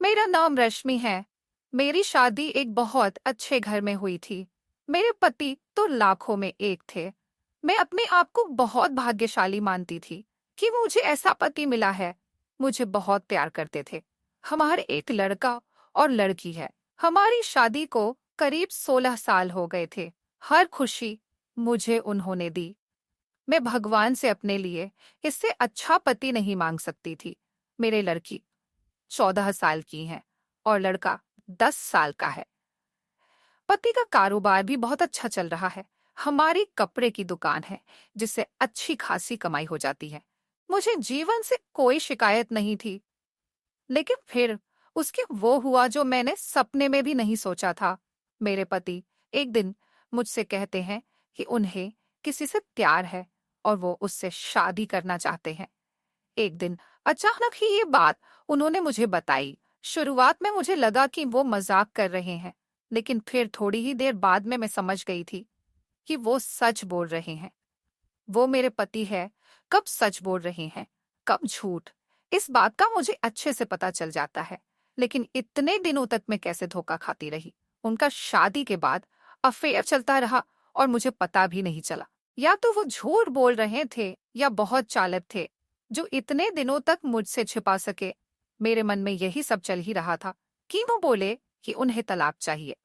मेरा नाम रश्मि है। मेरी शादी एक बहुत अच्छे घर में हुई थी। मेरे पति तो लाखों में एक थे। मैं अपने आप को बहुत भाग्यशाली मानती थी कि मुझे ऐसा पति मिला है। मुझे बहुत प्यार करते थे। हमारे एक लड़का और लड़की है। हमारी शादी को करीब 16 साल हो गए थे। हर खुशी मुझे उन्होंने दी। मैं भगवान से अपने लिए इससे अच्छा पति नहीं मांग सकती थी। मेरे लड़की 14 साल की है और लड़का 10 साल का है। पति का कारोबार भी बहुत अच्छा चल रहा है। हमारी कपड़े की दुकान है जिससे अच्छी खासी कमाई हो जाती है। मुझे जीवन से कोई शिकायत नहीं थी। लेकिन फिर उसके वो हुआ जो मैंने सपने में भी नहीं सोचा था। मेरे पति एक दिन मुझसे कहते हैं कि उन्हें किसी से प्यार है और वो उससे शादी करना चाहते हैं। एक दिन अचानक ही ये बात उन्होंने मुझे बताई। शुरुआत में मुझे लगा कि वो मजाक कर रहे हैं, लेकिन फिर थोड़ी ही देर बाद में मैं समझ गई थी कि वो सच बोल रहे हैं। वो मेरे पति है। कब सच बोल रहे हैं, कब झूठ, इस बात का मुझे अच्छे से पता चल जाता है। लेकिन इतने दिनों तक मैं कैसे धोखा खाती रही। उनका शादी के बाद अफेयर चलता रहा और मुझे पता भी नहीं चला। या तो वो झूठ बोल रहे थे या बहुत चालाक थे जो इतने दिनों तक मुझसे छिपा सके। मेरे मन में यही सब चल ही रहा था कि वो बोले कि उन्हें तलाक चाहिए।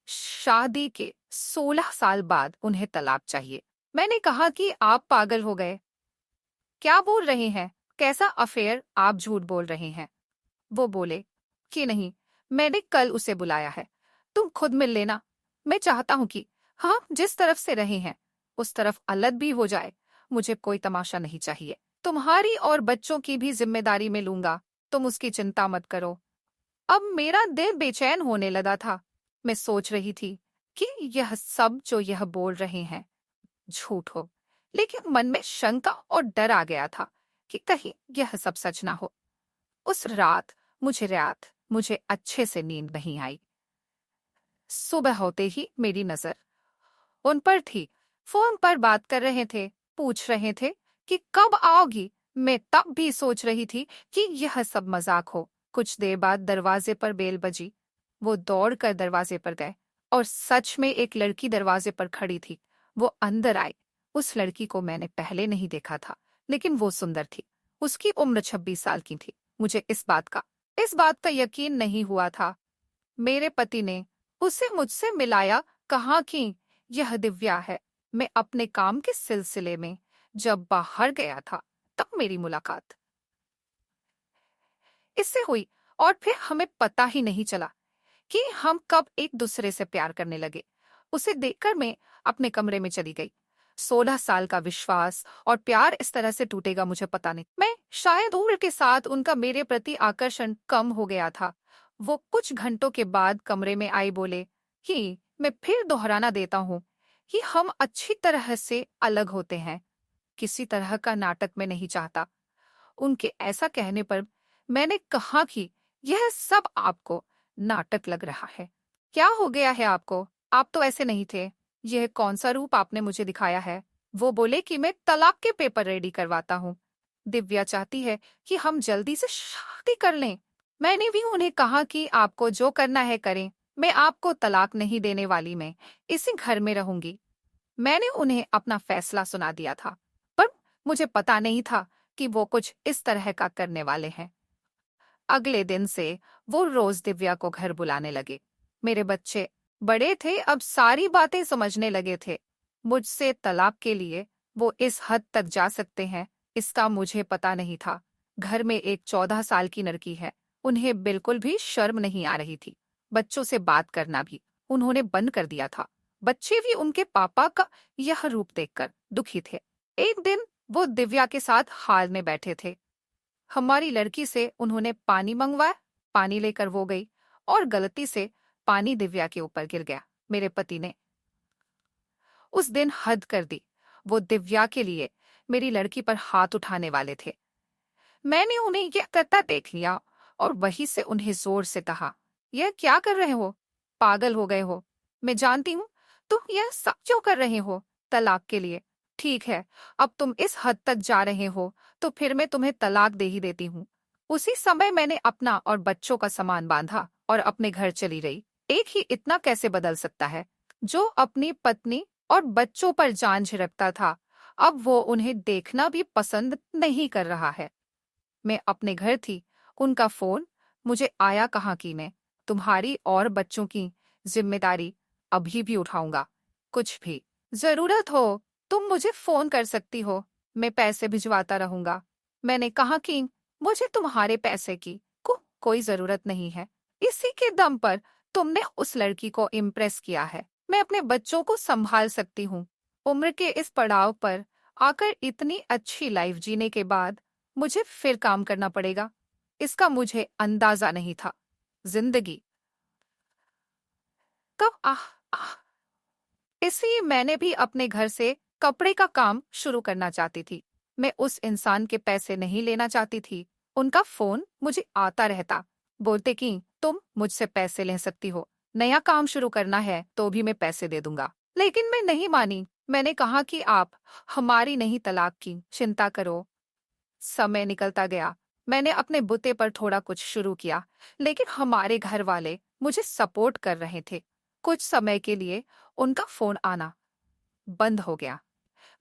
शादी के 16 साल बाद उन्हें तलाक चाहिए। मैंने कहा कि आप पागल हो गए। क्या बोल रहे हैं? कैसा अफेयर? आप झूठ बोल रहे हैं। वो बोले कि नहीं, मैंने कल उसे बुलाया है। तुम खुद मिल लेना। मैं चाहता हूं कि हाँ, जिस तरफ से रहे हैं उस तरफ अलग भी हो जाए। मुझे कोई तमाशा नहीं चाहिए। तुम्हारी और बच्चों की भी जिम्मेदारी में लूंगा। तुम उसकी चिंता मत करो। अब मेरा दिल बेचैन होने लगा था। मैं सोच रही थी कि यह सब जो यह बोल रहे हैं झूठ हो, लेकिन मन में शंका और डर आ गया था कि कहीं यह सब सच ना हो। उस रात मुझे अच्छे से नींद नहीं आई। सुबह होते ही मेरी नजर उन पर थी। फोन पर बात कर रहे थे, पूछ रहे थे कि कब आओगी। मैं तब भी सोच रही थी कि यह सब मजाक हो। कुछ देर बाद दरवाजे पर बेल बजी। वो दौड़कर दरवाजे पर गए और सच में एक लड़की दरवाजे पर खड़ी थी। वो अंदर आई। उस लड़की को मैंने पहले नहीं देखा था, लेकिन वो सुंदर थी। उसकी उम्र 26 साल की थी। मुझे इस बात का यकीन नहीं हुआ था। मेरे पति ने उसे मुझसे मिलाया, कहा कि यह दिव्या है। मैं अपने काम के सिलसिले में जब बाहर गया था तब मेरी मुलाकात इससे हुई और फिर हमें पता ही नहीं चला कि हम कब एक दूसरे से प्यार करने लगे। उसे देखकर मैं अपने कमरे में चली गई। 16 साल का विश्वास और प्यार इस तरह से टूटेगा मुझे पता नहीं। मैं शायद उम्र के साथ उनका मेरे प्रति आकर्षण कम हो गया था। वो कुछ घंटों के बाद कमरे में आई, बोले कि मैं फिर दोहराना देता हूँ कि हम अच्छी तरह से अलग होते हैं। किसी तरह का नाटक मैं नहीं चाहता। उनके ऐसा कहने पर मैंने कहा कि यह सब आपको नाटक लग रहा है। क्या हो गया है आपको? आप तो ऐसे नहीं थे। यह कौन सा रूप आपने मुझे दिखाया है? वो बोले कि मैं तलाक के पेपर रेडी करवाता हूँ। दिव्या चाहती है कि हम जल्दी से शादी कर लें। मैंने भी उन्हें कहा कि आपको जो करना है करें। मैं आपको तलाक नहीं देने वाली। मैं इसी घर में रहूंगी। मैंने उन्हें अपना फैसला सुना दिया था, पर मुझे पता नहीं था कि वो कुछ इस तरह का करने वाले हैं। अगले दिन से वो रोज दिव्या को घर बुलाने लगे। मेरे बच्चे बड़े थे, अब सारी बातें समझने लगे थे। मुझसे तलाक के लिए वो इस हद तक जा सकते हैं, इसका मुझे पता नहीं था। घर में एक 14 साल की लड़की है। उन्हें बिल्कुल भी शर्म नहीं आ रही थी। बच्चों से बात करना भी उन्होंने बंद कर दिया था। बच्चे भी उनके पापा का यह रूप देखकर दुखी थे। एक दिन वो दिव्या के साथ हाल में बैठे थे। हमारी लड़की से उन्होंने पानी मंगवाया। पानी लेकर वो गई और गलती से पानी दिव्या के ऊपर गिर गया। मेरे पति ने उस दिन हद कर दी। वो दिव्या के लिए मेरी लड़की पर हाथ उठाने वाले थे। मैंने उन्हें यह करता देख लिया और वहीं से उन्हें जोर से कहा, यह क्या कर रहे हो? पागल हो गए हो? मैं जानती हूँ तुम यह सब क्यों कर रहे हो, तलाक के लिए। ठीक है, अब तुम इस हद तक जा रहे हो तो फिर मैं तुम्हें तलाक दे ही देती हूँ। उसी समय मैंने अपना और बच्चों का सामान बांधा और अपने घर चली रही। एक ही इतना कैसे बदल सकता है? जो अपनी पत्नी और बच्चों पर जान झिड़कता था, अब वो उन्हें देखना भी पसंद नहीं कर रहा है। मैं अपने घर थी, उनका फोन मुझे आया कहाँ की मैं तुम्हारी और बच्चों की जिम्मेदारी अभी भी उठाऊंगा। कुछ भी जरूरत हो तुम मुझे फोन कर सकती हो, मैं पैसे भिजवाता रहूंगा। मैंने कहा कि मुझे तुम्हारे पैसे की कोई जरूरत नहीं है। इसी के दम पर तुमने उस लड़की को इम्प्रेस किया है। मैं अपने बच्चों को संभाल सकती हूँ। उम्र के इस पड़ाव पर आकर इतनी अच्छी लाइफ जीने के बाद मुझे फिर काम करना पड़ेगा, इसका मुझे अंदाजा नहीं था। जिंदगी कब आह आह इसलिए मैंने भी अपने घर से कपड़े का काम शुरू करना चाहती थी। मैं उस इंसान के पैसे नहीं लेना चाहती थी। उनका फोन मुझे आता रहता, बोलते कि तुम मुझसे पैसे ले सकती हो, नया काम शुरू करना है तो भी मैं पैसे दे दूंगा। लेकिन मैं नहीं मानी। मैंने कहा कि आप हमारी नहीं तलाक की चिंता करो। समय निकलता गया। मैंने अपने बुते पर थोड़ा कुछ शुरू किया, लेकिन हमारे घर वाले मुझे सपोर्ट कर रहे थे। कुछ समय के लिए उनका फोन आना बंद हो गया।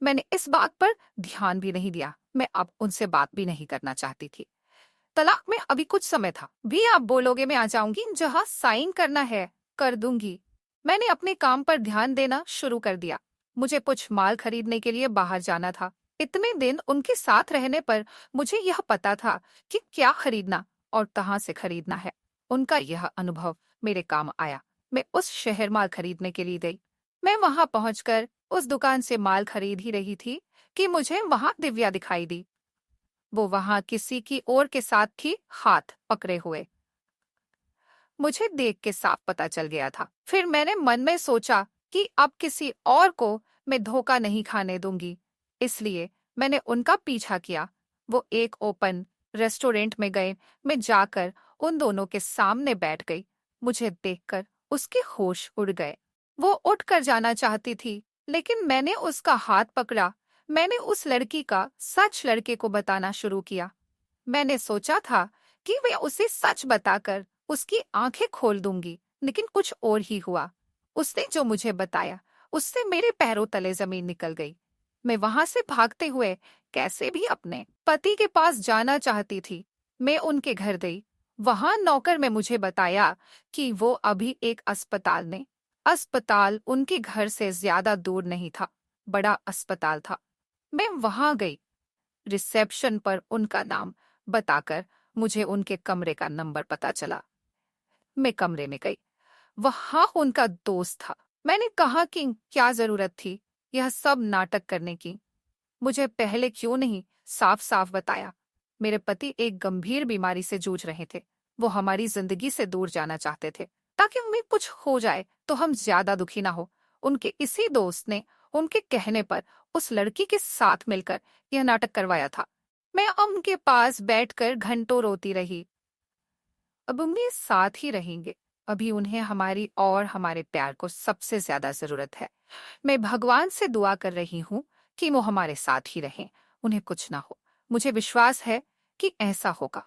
मैंने इस बात पर ध्यान भी नहीं दिया। मैं अब उनसे बात भी नहीं करना चाहती थी। तलाक में अभी कुछ समय था। भी आप बोलोगे मैं आ जाऊंगी, जहां साइन करना है कर दूंगी। मैंने अपने काम पर ध्यान देना शुरू कर दिया। मुझे कुछ माल खरीदने के लिए बाहर जाना था। इतने दिन उनके साथ रहने पर मुझे यह पता था कि क्या खरीदना और कहाँ से खरीदना है। उनका यह अनुभव मेरे काम आया। मैं उस शहर माल खरीदने के लिए गई। मैं वहां पहुंचकर उस दुकान से माल खरीद ही रही थी कि मुझे वहां दिव्या दिखाई दी। वो वहां किसी की और के साथ थी, हाथ पकड़े हुए। मुझे देख के साफ पता चल गया था। फिर मैंने मन में सोचा कि अब किसी और को मैं धोखा नहीं खाने दूंगी। इसलिए मैंने उनका पीछा किया। वो एक ओपन रेस्टोरेंट में गए। मैं जाकर उन दोनों के सामने बैठ गई। मुझे देखकर उसके होश उड़ गए। वो उठकर जाना चाहती थी, लेकिन मैंने उसका हाथ पकड़ा। मैंने उस लड़की का सच लड़के को बताना शुरू किया। मैंने सोचा था कि मैं उसे सच बताकर उसकी आंखें खोल दूंगी, लेकिन कुछ और ही हुआ। उसने जो मुझे बताया उससे मेरे पैरों तले जमीन निकल गई। मैं वहां से भागते हुए कैसे भी अपने पति के पास जाना चाहती थी। मैं उनके घर गई। वहां नौकर ने मुझे बताया कि वो अभी एक अस्पताल ने अस्पताल उनके घर से ज्यादा दूर नहीं था, बड़ा अस्पताल था। मैं वहां गई। रिसेप्शन पर उनका नाम बताकर मुझे उनके कमरे का नंबर पता चला। मैं कमरे में गई। वहां उनका दोस्त था। मैंने कहा कि क्या जरूरत थी यह सब नाटक करने की? मुझे पहले क्यों नहीं साफ साफ बताया? मेरे पति एक गंभीर बीमारी से जूझ रहे थे। वो हमारी जिंदगी से दूर जाना चाहते थे, ताकि उन्हें कुछ हो जाए तो हम ज्यादा दुखी ना हो। उनके इसी दोस्त ने उनके कहने पर उस लड़की के साथ मिलकर यह नाटक करवाया था। मैं उनके पास बैठकर घंटों रोती रही। अब उनके साथ ही रहेंगे। अभी उन्हें हमारी और हमारे प्यार को सबसे ज्यादा जरूरत है। मैं भगवान से दुआ कर रही हूँ कि वो हमारे साथ ही रहें, उन्हें कुछ ना हो। मुझे विश्वास है कि ऐसा होगा।